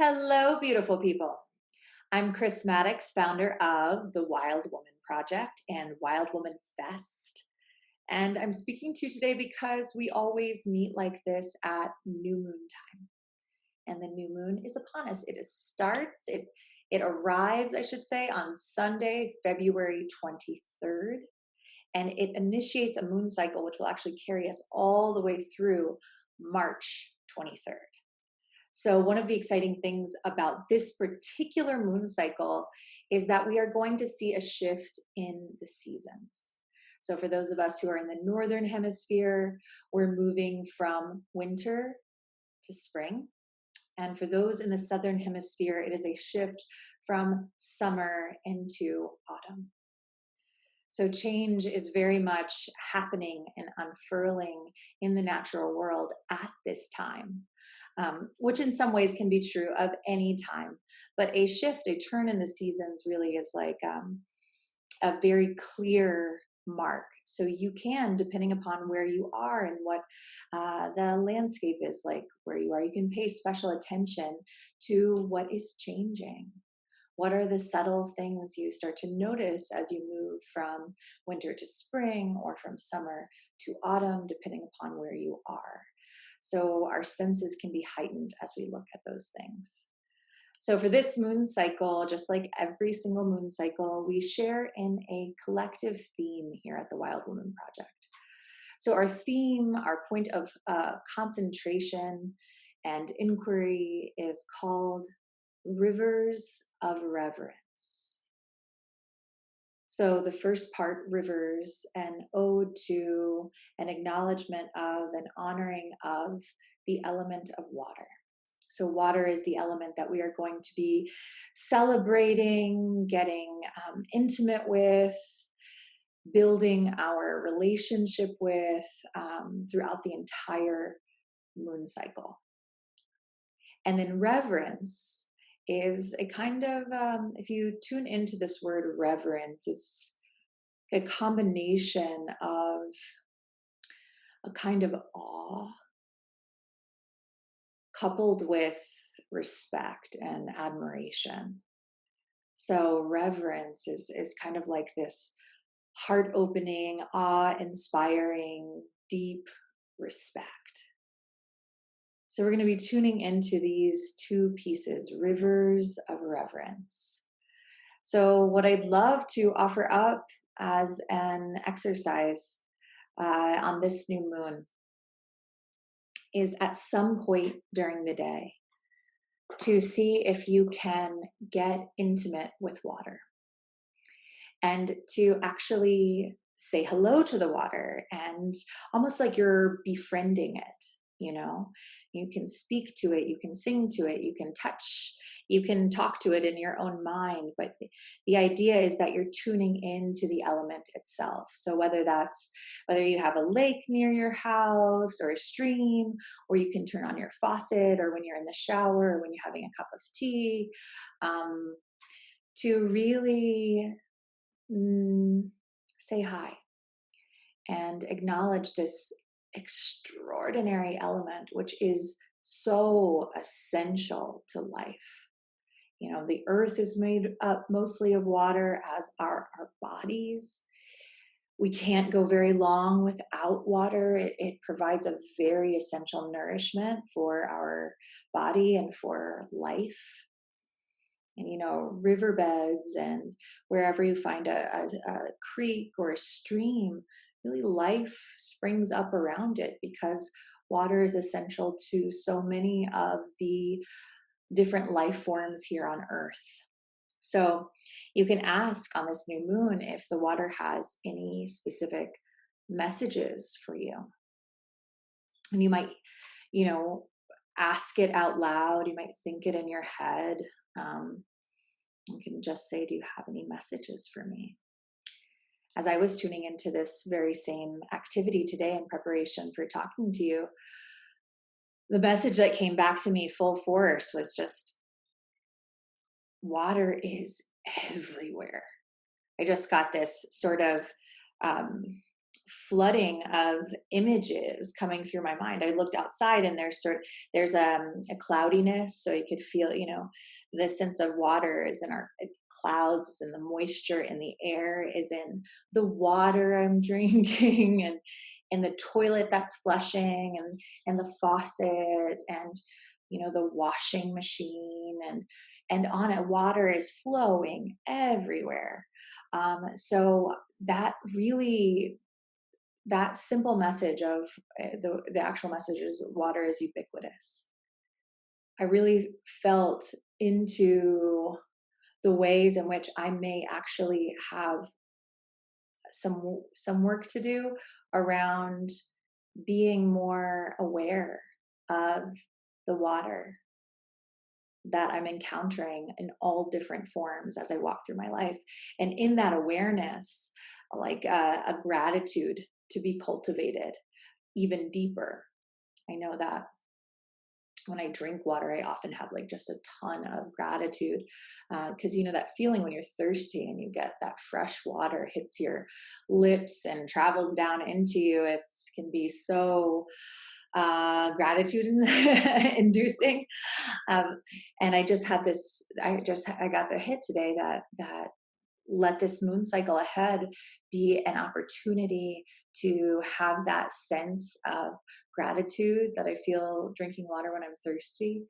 Hello, beautiful people. I'm Chris Maddox, founder of the Wild Woman Project and Wild Woman Fest. And I'm speaking to you today because we always meet like this at new moon time. And the new moon is upon us. It arrives, I should say, on Sunday, February 23rd. And it initiates a moon cycle, which will actually carry us all the way through March 23rd. So, one of the exciting things about this particular moon cycle is that we are going to see a shift in the seasons. So, for those of us who are in the northern hemisphere, we're moving from winter to spring. And for those in the southern hemisphere, it is a shift from summer into autumn. So, change is very much happening and unfurling in the natural world at this time, which in some ways can be true of any time. But a shift, a turn in the seasons really is like a very clear mark. So you can, depending upon where you are and what the landscape is like where you are, you can pay special attention to what is changing. What are the subtle things you start to notice as you move from winter to spring or from summer to autumn, depending upon where you are? So our senses can be heightened as we look at those things. So for this moon cycle, just like every single moon cycle, we share in a collective theme here at the Wild Woman Project. So our theme, our point of concentration and inquiry is called Rivers of Reverence. So the first part, rivers, an ode to, an acknowledgement of, an honoring of the element of water. So water is the element that we are going to be celebrating, getting intimate with, building our relationship with throughout the entire moon cycle. And then reverence is a kind of, if you tune into this word reverence, it's a combination of a kind of awe coupled with respect and admiration. So reverence is kind of like this heart opening, awe inspiring, deep respect. So we're going to be tuning into these two pieces, rivers of reverence. So what I'd love to offer up as an exercise on this new moon is at some point during the day to see if you can get intimate with water and to actually say hello to the water and almost like you're befriending it. You can speak to it, you can sing to it, you can touch, you can talk to it in your own mind, but the idea is that you're tuning into the element itself. So whether you have a lake near your house or a stream, or you can turn on your faucet, or when you're in the shower, or when you're having a cup of tea, to really say hi and acknowledge this extraordinary element, which is so essential to life. The earth is made up mostly of water, as are our bodies. We can't go very long without water. It provides a very essential nourishment for our body and for life. And riverbeds and wherever you find a creek or a stream, really life springs up around it because water is essential to so many of the different life forms here on Earth. So you can ask on this new moon if the water has any specific messages for you. And you might, ask it out loud. You might think it in your head. You can just say, do you have any messages for me? As I was tuning into this very same activity today in preparation for talking to you, the message that came back to me full force was just, water is everywhere. I just got this sort of flooding of images coming through my mind. I looked outside and there's a cloudiness, so you could feel, the sense of water is in our clouds, and the moisture in the air is in the water I'm drinking, and in the toilet that's flushing, and the faucet, and the washing machine, and on it, water is flowing everywhere. So that really, that simple message of the actual message is water is ubiquitous. I really felt into the ways in which I may actually have some work to do around being more aware of the water that I'm encountering in all different forms as I walk through my life. And in that awareness, like a gratitude to be cultivated even deeper. I know that when I drink water, I often have like just a ton of gratitude, because that feeling when you're thirsty and you get that fresh water hits your lips and travels down into you, it can be so gratitude inducing. And I just had this, I got the hit today that let this moon cycle ahead be an opportunity to have that sense of gratitude that I feel drinking water when I'm thirsty,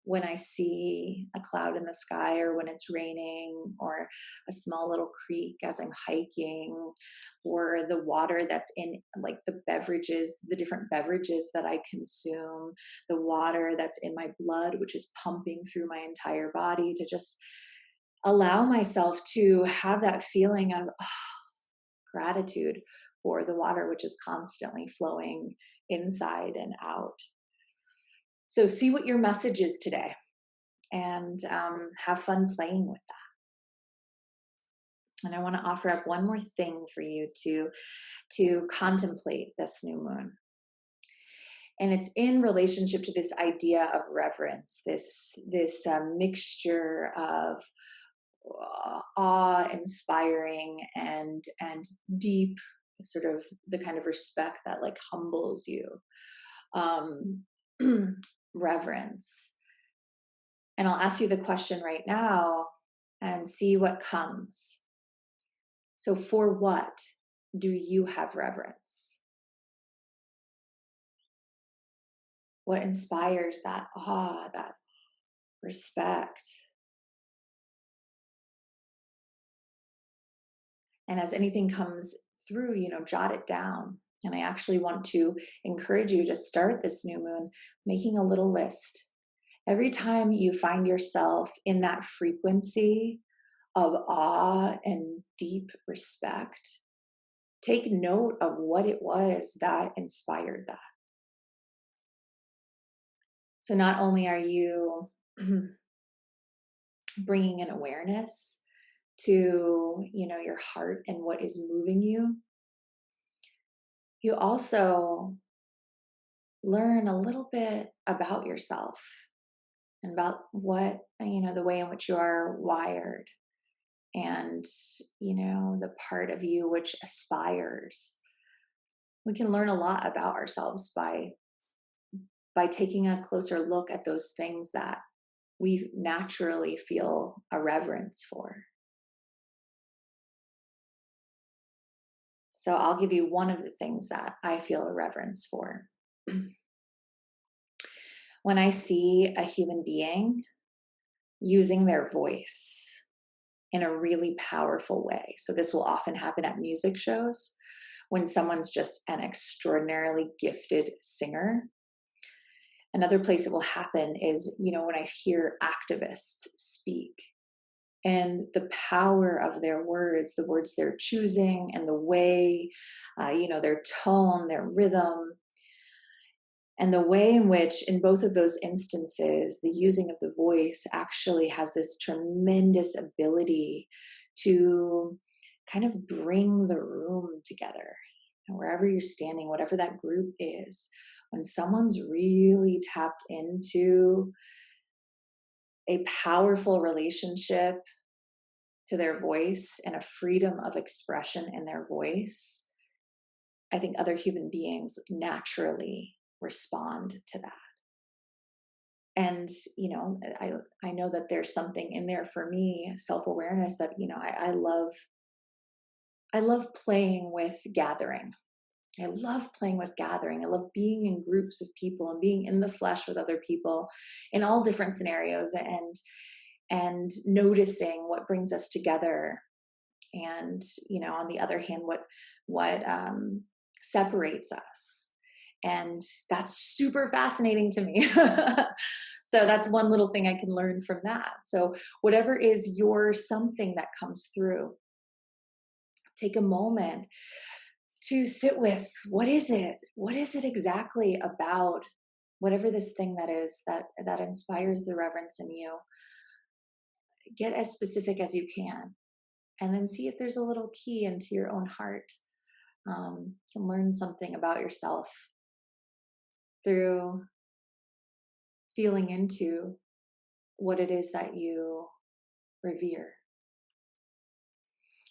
when I see a cloud in the sky, or when it's raining, or a small little creek as I'm hiking, or the water that's in like the beverages, the different beverages that I consume, the water that's in my blood, which is pumping through my entire body, to just allow myself to have that feeling of gratitude for the water, which is constantly flowing inside and out. So see what your message is today, and have fun playing with that. And I want to offer up one more thing for you to contemplate this new moon. And it's in relationship to this idea of reverence, this mixture of awe-inspiring and deep, sort of the kind of respect that like humbles you. Reverence. And I'll ask you the question right now and see what comes. So for what do you have reverence? What inspires that awe, that respect? And as anything comes through, jot it down. And I actually want to encourage you to start this new moon making a little list. Every time you find yourself in that frequency of awe and deep respect, take note of what it was that inspired that. So not only are you bringing an awareness to, your heart and what is moving you, you also learn a little bit about yourself and about what, the way in which you are wired, and, the part of you which aspires. We can learn a lot about ourselves by taking a closer look at those things that we naturally feel a reverence for. So I'll give you one of the things that I feel a reverence for. When I see a human being using their voice in a really powerful way. So this will often happen at music shows when someone's just an extraordinarily gifted singer. Another place it will happen is, when I hear activists speak, and the power of their words, the words they're choosing, and the way, their tone, their rhythm, and the way in which, in both of those instances, the using of the voice actually has this tremendous ability to kind of bring the room together. Wherever you're standing, whatever that group is, when someone's really tapped into a powerful relationship to their voice and a freedom of expression in their voice, I think other human beings naturally respond to that. And I know that there's something in there for me, self-awareness, that I love playing with gathering. I love playing with gathering. I love being in groups of people and being in the flesh with other people in all different scenarios, and noticing what brings us together, and on the other hand, what separates us. And that's super fascinating to me. So that's one little thing I can learn from that. So whatever is your something that comes through, take a moment to sit with, what is it exactly about whatever this thing that is, that inspires the reverence in you. Get as specific as you can, and then see if there's a little key into your own heart. And learn something about yourself through feeling into what it is that you revere.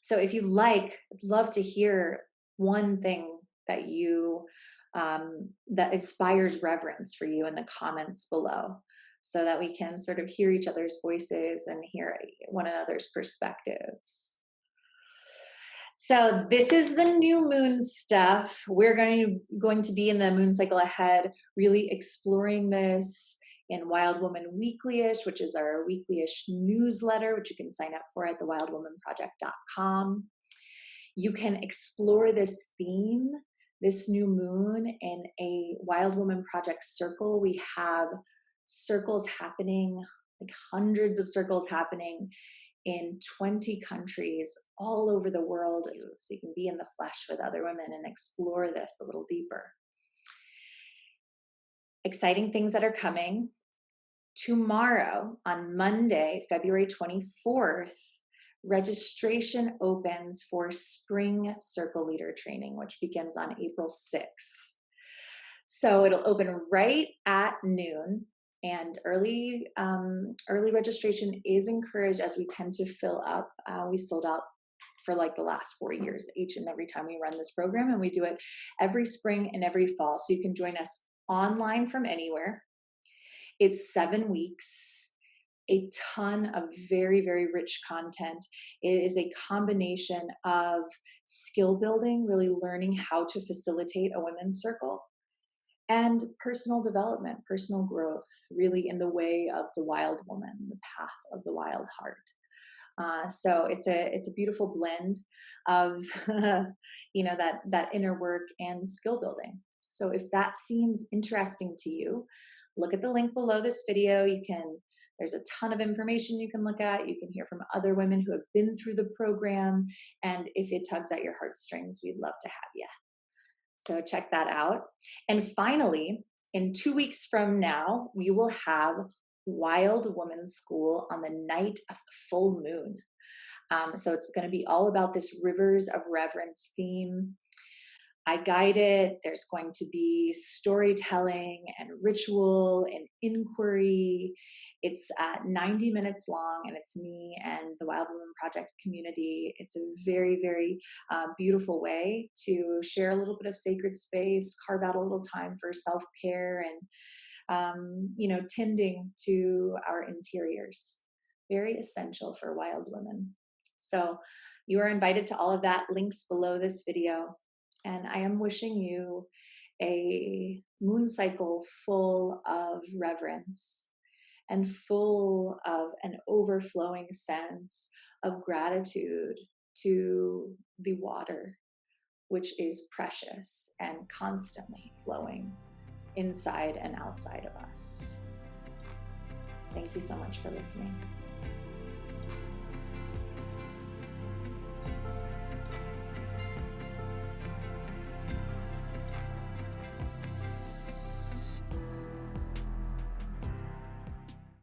So if you like, I'd love to hear one thing that you that inspires reverence for you in the comments below, so that we can sort of hear each other's voices and hear one another's perspectives. So this is the new moon stuff. We're going to be in the moon cycle ahead, really exploring this in Wild Woman Weekly-ish, which is our weekly-ish newsletter, which you can sign up for at thewildwomanproject.com. You can explore this theme, this new moon, in a Wild Woman Project circle. We have circles happening, like hundreds of circles happening in 20 countries all over the world. So you can be in the flesh with other women and explore this a little deeper. Exciting things that are coming. Tomorrow, on Monday, February 24th, registration opens for Spring Circle Leader Training, which begins on April 6th. So it'll open right at noon, and early registration is encouraged, as we tend to fill up. We sold out for like the last 4 years, each and every time we run this program, and we do it every spring and every fall. So you can join us online from anywhere. It's 7 weeks, a ton of very, very rich content. It is a combination of skill building, really learning how to facilitate a women's circle, and personal development, personal growth, really in the way of the wild woman, the path of the wild heart. So it's a beautiful blend of that inner work and skill building. So if that seems interesting to you, look at the link below this video. There's a ton of information you can look at. You can hear from other women who have been through the program, and if it tugs at your heartstrings, we'd love to have you. So check that out. And finally, in 2 weeks from now, we will have Wild Woman School on the night of the full moon. So it's going to be all about this Rivers of Reverence theme. I guide it. There's going to be storytelling and ritual and inquiry. It's 90 minutes long, and it's me and the Wild Woman Project community. It's a very, very beautiful way to share a little bit of sacred space, carve out a little time for self-care, and tending to our interiors. Very essential for wild women. So you are invited to all of that. Links below this video. And I am wishing you a moon cycle full of reverence and full of an overflowing sense of gratitude to the water, which is precious and constantly flowing inside and outside of us. Thank you so much for listening.